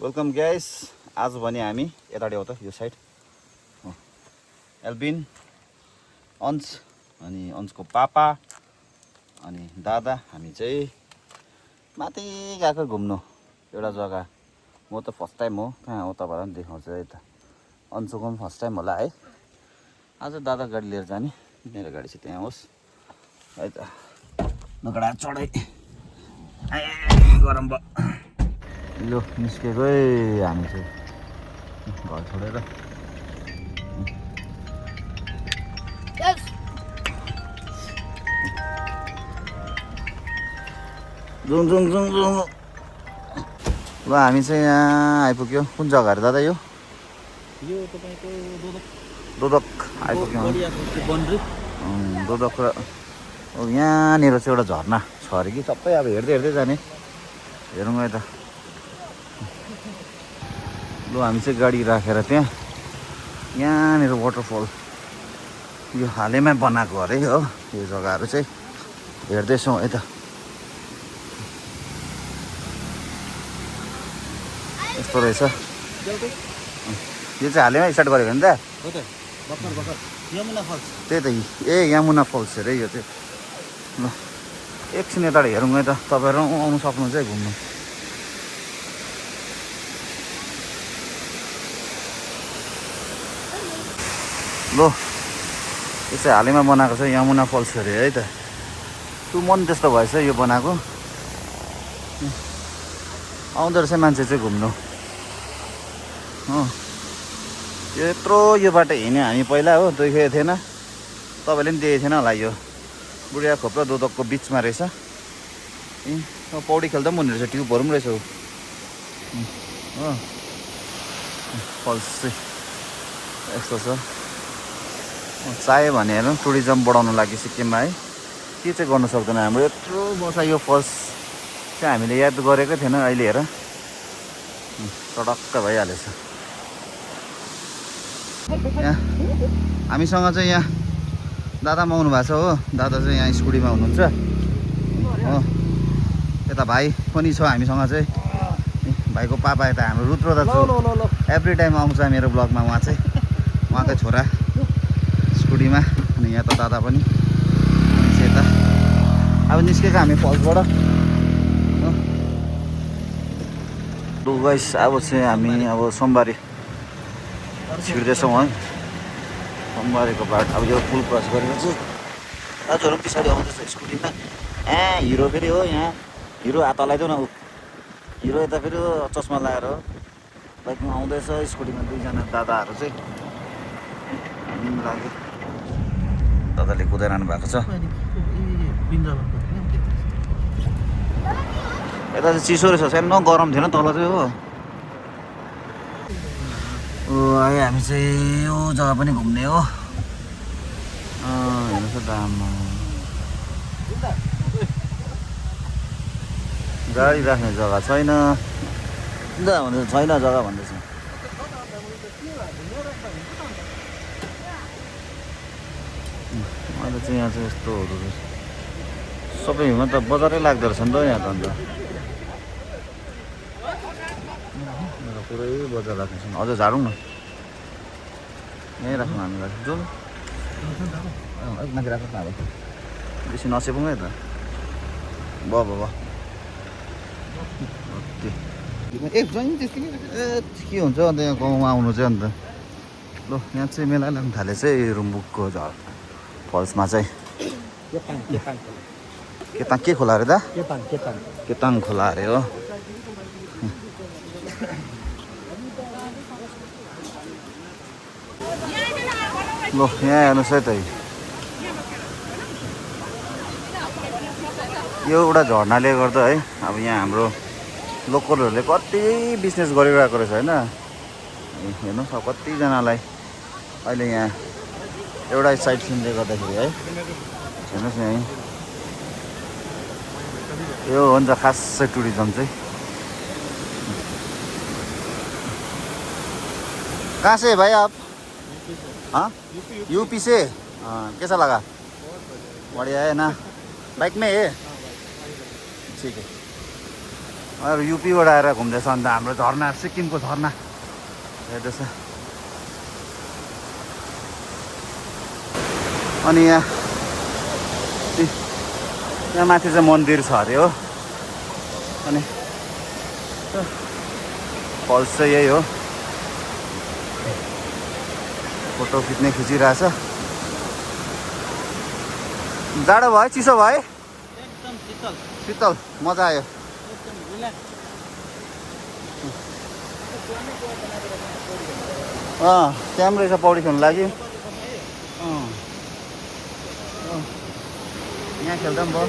Welcome guys. आज भने हामी यताबाट हो त यो साइड एल्बिन अंश अनि अंशको पापा अनि दादा हामी चाहिँ माथि गएको घुम्नु एउटा जग्गा। म त फर्स्ट टाइम हो, कहाँ हो तपाईँलाई पनि देखाउँछु है त। अंशको पनि फर्स्ट टाइम होला है। आज दादा गाडी लिएर जाने, मेरो गाडी चाहिँ त्यहाँ होस् है त। नगडा चढाइ गरम भयो। लो निस्केको है हामी चाहिँ घर छोडेर। जुङ जुङ जुङ जुङ। ल हामी चाहिँ यहाँ आइपुग्यो। कुन जग्गा अरे दादा यो? यो तपाईको दोदक आइपुग्यो। दोदक र यहाँनिर चाहिँ एउटा झरना छ अरे कि। सबै अब हेर्दै हेर्दै जाने। हेरौँ है त। ल हामी चाहिँ गाडी राखेर त्यहाँ यहाँनिर वाटरफल यो हालैमा बनाएको अरे हो। यो जग्गाहरू चाहिँ हेर्दैछौँ है त। यस्तो रहेछ। यो चाहिँ हालैमा स्टार्ट गरेको नि त। यमुना फल्स। त्यही त यमुना फल्स अरे यो चाहिँ। ल एकछिन यताबाट हेरौँ है त। तपाईँहरू आउनु सक्नुहुन्छ है घुम्नु। लो यो चाहिँ हालैमा बनाएको छ यमुना फल्स अरे है त। तँ मन त्यस्तो भएछ यो बनाएको। आउँदो रहेछ मान्छे चाहिँ घुम्नु। यत्रो यो बाटो हिँड्यो हामी पहिला हो, देखेको थिएन। तपाईँले पनि देखेको थिएन होला। यो बुढिया खोप र दोदकको बिचमा रहेछ। पौडी खेल्दा पनि हुने रहेछ, ट्युबहरू पनि रहेछ हो। फल्स चाहिँ यस्तो छ। चाहियो भने हेरौँ टुरिज्म बढाउनु लागि सिक्किममा है के चाहिँ गर्नु सक्दैन हाम्रो। यत्रो वर्ष यो फल्स चाहिँ हामीले याद गरेकै थिएन। अहिले हेर सडक्क भइहालेछ। यहाँ हामीसँग चाहिँ यहाँ दादा पनि आउनु भएको छ हो। दादा चाहिँ यहाँ स्कुटीमा हुनुहुन्छ हो। यता भाइ पनि छ हामीसँग चाहिँ। भाइको पापा यता हाम्रो रुद्र दाजु एभ्री टाइम आउँछ मेरो ब्लगमा। उहाँ चाहिँ उहाँकै छोरा स्कुटीमा। अनि यहाँ त दादा पनि चाहिँ यता अब निस्केको हामी फल्सबाट। लु गाइस अब चाहिँ हामी अब सोमबारे छिर्दैछौँ है। सोमबारेको बाटो अब यो पुल क्रस गरेर चाहिँ दाजुहरू पनि पछाडि आउँदैछ स्कुटीमा। हिरो फेरि हो यहाँ। हिरो हात हल्लाइदेऊ न। हिरो यता फेरि चस्मा लगाएर हो बाइकमा आउँदैछ। स्कुटीमा दुईजना दादाहरू चाहिँ लाग्यो। दादाले कुदाइरहनु भएको छ। यता चाहिँ चिसो रहेछ, सानो गरम थिएन तल चाहिँ हो। है हामी चाहिँ यो जग्गा पनि घुम्ने हो। हेर्नुहोस् त दाम गाडी राख्ने जग्गा छैन भन्दैछ। छैन जग्गा भन्दैछ। अहिले चाहिँ यहाँ चाहिँ यस्तोहरू सबैमा त बजारै लाग्दो रहेछ नि त यहाँ त। अन्त पुरै बजार राख्नु छ। अझ झारौँ न यहीँ राख्नु हामीलाई। जाउँ अलिक माथि राख्नु न। अब बेसी नसेपौँ है त। भयो के हुन्छ अन्त यहाँ गाउँमा आउनु चाहिँ। अन्त ल यहाँ चाहिँ मेला लाग्नु थाले चाहिँ रुम्बुकको फल्समा चाहिँ। के खोला अरे दा? केताङ खोला अरे हो। ल यहाँ हेर्नुहोस् है त। यो एउटा झर्नाले गर्दा है अब यहाँ हाम्रो लोकलहरूले कति बिजनेस गरिरहेको रहेछ होइन। हेर्नुहोस् अब कतिजनालाई अहिले यहाँ एउटा साइड सिनले गर्दाखेरि है। हेर्नुहोस् न यहीँ यो हो नि त खासै टुरिज्म चाहिँ। कहाँ से भाइ आप? हाँ यूपी से। कैसा लगा? बढ़िया है ना? बाइक में है? ठीक है। अरू युपीबाट आएर घुम्दैछ अन्त हाम्रो झरना सिक्किमको झरना हेर्दैछ। अनि यहाँ माथि चाहिँ मन्दिर छ अरे हो। अनि फल्स चाहिँ यही हो। फोटो खिच्ने खिचिरहेछ। जाडो भयो चिसो भयो? एकदम शीतल शीतल मजा आयो। एकदम रिल्याक्स। त्यहाँ रहेछ पौडी खेल्नु लागि। यहाँ खेल्दा पनि भयो।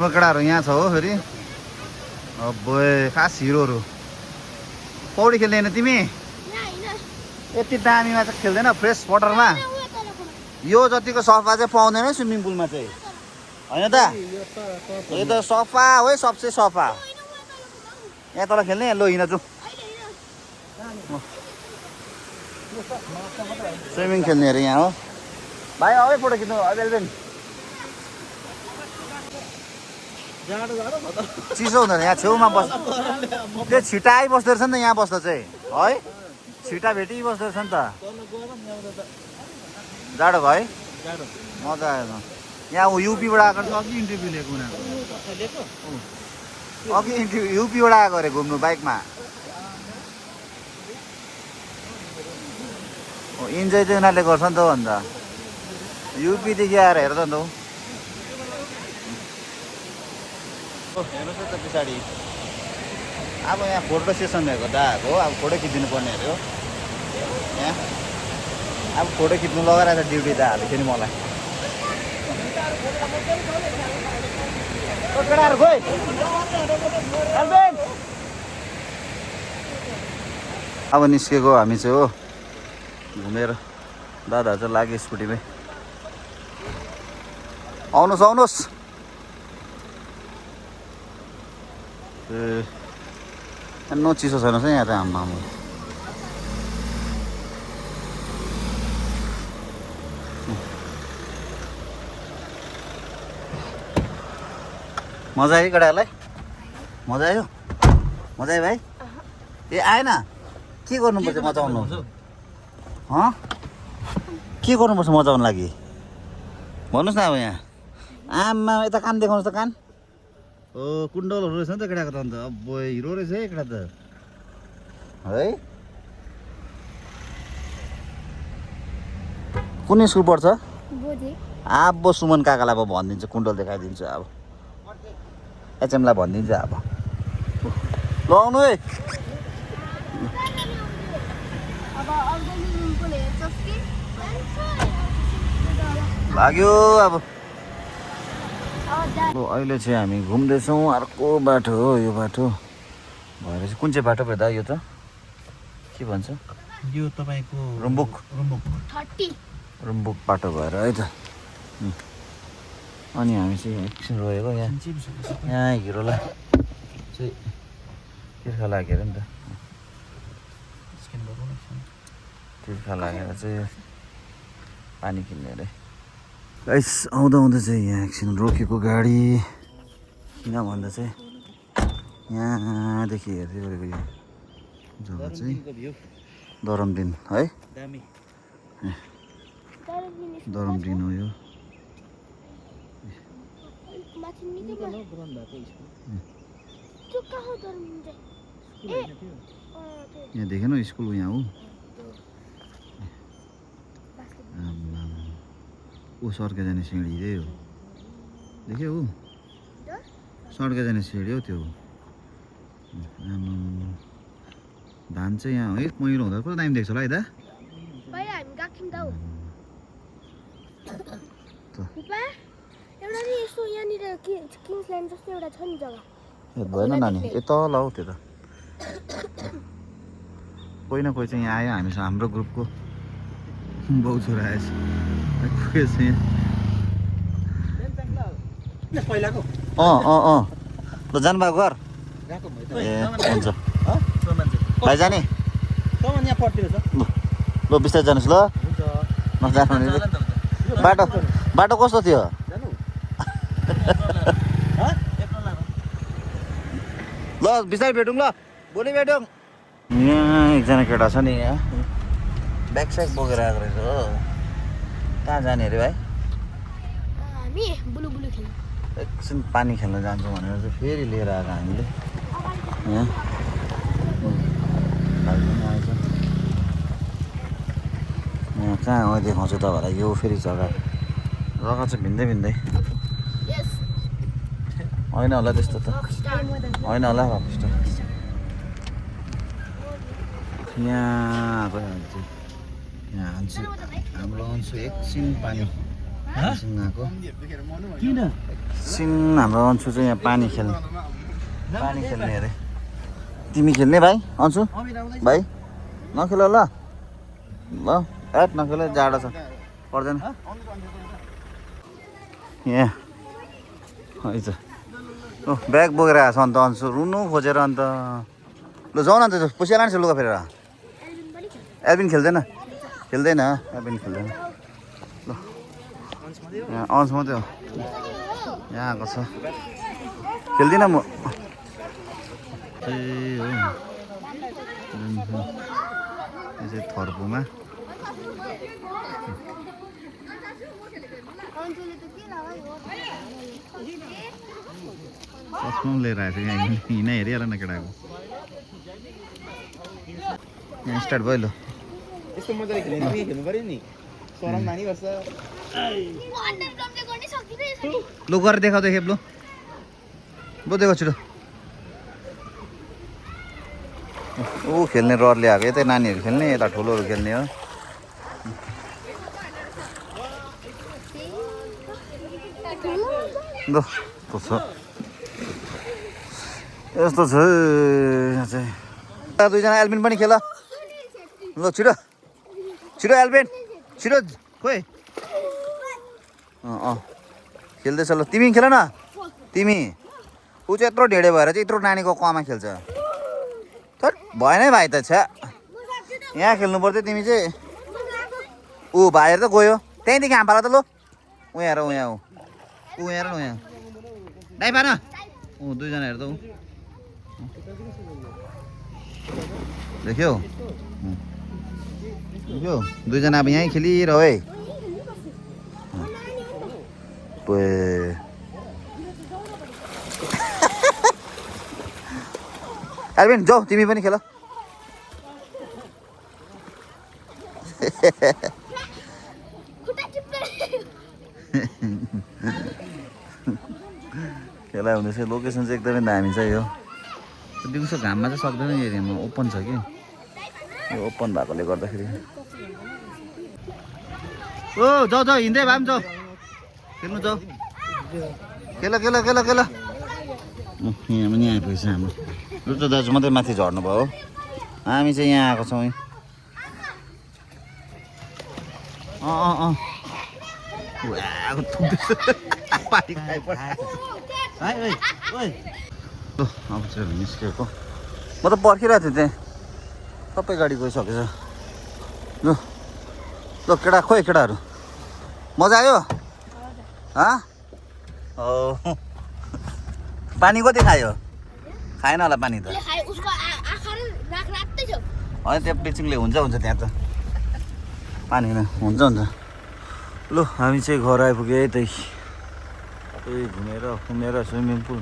केटाहरू यहाँ छ हो फेरि। अब खास हिरोहरू। पौडी खेल्ने होइन तिमी? यति दामीमा चाहिँ खेल्दैन फ्रेस वाटरमा। यो जतिको सफा चाहिँ पाउँदैन स्विमिङ पुलमा चाहिँ होइन त? यो त सफा हो है, सबसे सफा। यहाँ तल खेल्ने लो हिँड जाउँ। स्विमिङ खेल्ने अरे यहाँ हो भाइ। अब फोटो खिच्नु अबेलबेन। चिसो हुँदैन यहाँ छेउमा बस्छ। त्यो छिटा आइबस्दो रहेछ नि त यहाँ बस्दा चाहिँ है। छिटा भेटिबस्दो रहेछ नि त। जाडो भयो है? मजा आयो। यहाँ युपीबाट आएको छ। अघि इन्टरभ्यू लिएको उनीहरूको। अघि युपीबाट आएको अरे घुम्नु बाइकमा। इन्जोय चाहिँ उनीहरूले गर्छ नि त हो। अन्त युपीदेखि आएर हेर त अन्त हेर्नुहोस् न त पछाडि। अब यहाँ फोटो सेसन भएको दाएको हो। अब फोटो खिचिदिनु पर्ने अरे हो यहाँ। अब फोटो खिच्नु लगाइरहेको छ ड्युटी दाहरूले फेरि मलाई। केटाहरू खोइ अब निस्केको हामी चाहिँ हो घुमेर। दादाहरू चाहिँ लाग्यो स्कुटीमै। आउनुहोस् आउनुहोस्। नो चिसो छैन है यहाँ त आम्मा। मजा आयो केटाहरूलाई? मजा आयो? मजा आयो भाइ? ए आएन? के गर्नुपर्छ मजा आउनु? के गर्नुपर्छ मजा आउनु लागि? भन्नुहोस् न अब यहाँ। आमा यता कान देखाउनुहोस् त कान। कुण्डलहरू रहेछ नि त केटाको त। अन्त अब हिरो रहेछ है केटा त है। कुन स्कुल पढ्छ? अब सुमन काकालाई अब भनिदिन्छु, कुण्डल देखाइदिन्छु। अब एचएमलाई भनिदिन्छु। अब ल आउनु है। लाग्यो अब। अहिले चाहिँ हामी घुम्दैछौँ अर्को बाटो हो। यो बाटो भएर चाहिँ कुन चाहिँ बाटो पर्दा यो त के भन्छ? यो तपाईँको रुम्बुक। रुम्बुक बाटो भएर है त। अनि हामी चाहिँ एकछिन रोएको यहाँ हिरोलाई चाहिँ तिर्खा लागेर नि त। तिर्खा लागेर चाहिँ पानी किन्ने अरे। गाइस आउँदा आउँदा चाहिँ यहाँ एकछिन रोकेको गाडी किन भन्दा चाहिँ यहाँदेखि हेर्दै गरेको यो जग्गा चाहिँ दरमदिन है। दरमदिन हो यो। यहाँ देखेन स्कुल यहाँ हो। ऊ सर्के जाने सिँढी त्यही हो। देख्यो ऊ सर्के जाने सिँढी हो त्यो। धान चाहिँ यहाँ है पहिरो हुँदा कस्तो दामी देख्छ होला है दा? भएन नानी यता ल हौ त्यो त। कोही न कोही चाहिँ यहाँ आयो हामीसँग हाम्रो ग्रुपको बाउ छोरा आएछ। ल जानुभएको घर? ए हुन्छ भाइ जाने? ल बिस्तारै जानुहोस् ल। नजानु भने बाटो बाटो कस्तो थियो ल बिस्तारै भेटौँ ल भोलि भेटौँ यहाँ एकजना केटा छ नि यहाँ ब्याग स्याग बोकेर आएको रहेछ हो कहाँ जाने अरे भाइ हामी बुलु बुलु खेल्नु एकछिन पानी खेल्न जान्छौँ भनेर चाहिँ फेरि लिएर आएको हामीले यहाँ भाइ पनि आएछ यहाँ कहाँ हो देखाउँछु तपाईँलाई यो फेरि जग्गा चाहिँ भिन्दै भिन्दै होइन होला त्यस्तो त होइन होला रकस्टार यहाँ आएको यहाँ हान्छु हाम्रो अन्सु एकछिन पानी एकछिन आएको किन एकछिन हाम्रो अन्सु चाहिँ यहाँ पानी खेल्ने अरे तिमी खेल्ने भाइ अन्सु भाइ नखेल ल ल एट नखेल जाडो छ पर्दैन यहाँ है त ओ ब्याग बोकेर आएको छ अन्त अन्सु रुनु खोजेर अन्त ल जाउँ न अन्त पैसा लान्छ लुगा फेरेर एल्बिन खेल्दैन एल्बिन खेल्दैन ल यहाँ अन्स मात्रै हो यहाँ आएको छ खेल्दिनँ म ए हो यो चाहिँ थर्पुमा चस्मा पनि लिएर आएको छ यहाँ हिँडा हेरिहाल न केटाको यहाँ स्टार्ट भयो ल यस्तो मजाले खेल्नु पर्यो नि सरम नानी गर्छ लु गरेर देखाउ त खेप लु देखो छिटो ऊ खेल्ने रड ल्याएको यतै नानीहरू खेल्ने यता ठुलोहरू खेल्ने हो ल यस्तो छ यस्तो छ यहाँ चाहिँ दुईजना एल्बिन पनि खेल ल छिटो छिटो एल्बिन छिटो खोइ खेल्दैछ ल तिमी खेल न तिमी ऊ चाहिँ यत्रो ढेडे भएर चाहिँ यत्रो नानीको कमा खेल्छ थट भएन भाइ त छ यहाँ खेल्नु पर्थ्यो तिमी चाहिँ ऊ भाइहरू त गयो त्यहीँदेखि हाम पाला त ल उहाँ हेर उहाँ ऊ हेर न उहाँ दाइ पान ऊ दुईजना हेर्दा ऊ देख्यौ देख्यौ दुईजना अब यहीँ खेलिरह है एल्बिन जाऊ तिमी पनि खेल खेला हुँदैछ लोकेसन चाहिँ एकदमै दामी छ यो दिउँसो घाममा चाहिँ सक्दैन यो एरियामा ओपन छ कि यो ओपन भएकोले गर्दाखेरि ओ जाऊ जाऊ हिँड्दै भए पनि जाऊ खेल्नु जाऊ खेल खेल खेल खेल यहाँ पनि आइपुगेछ हाम्रो रुचो दाजु मात्रै माथि झर्नु भयो हामी चाहिँ यहाँ आएको छौँ पानी अब चाहिँ निस्केको म त पर्खिरहेको थिएँ त्यहाँ सबै गाडी गइसकेछ ल ल केटा खोइ केटाहरू मजा आयो पानी कति खायो खाएन होला पानी त होइन त्यो ब्लिचिङले हुन्छ त्यहाँ त पानी हुन्छ ल हामी चाहिँ घर आइपुग्यो है त्यही घुमेर स्विमिङ पुल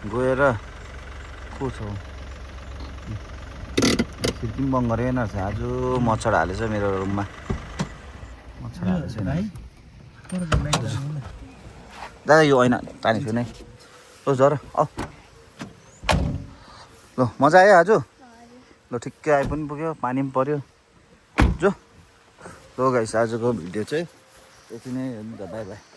गएर को छ खिड्की पनि बन्द गरेन छ आज मच्छर हालेछ मेरो रुममा मच्छर हालेछ दादा यो होइन पानी छुने ल झर ल मजा आयो आज ल ठिक्कै आइ पनि पुग्यो पानी पनि पऱ्यो जो ल गाइस आजको भिडियो चाहिँ यति नै हुन्छ बाई बाई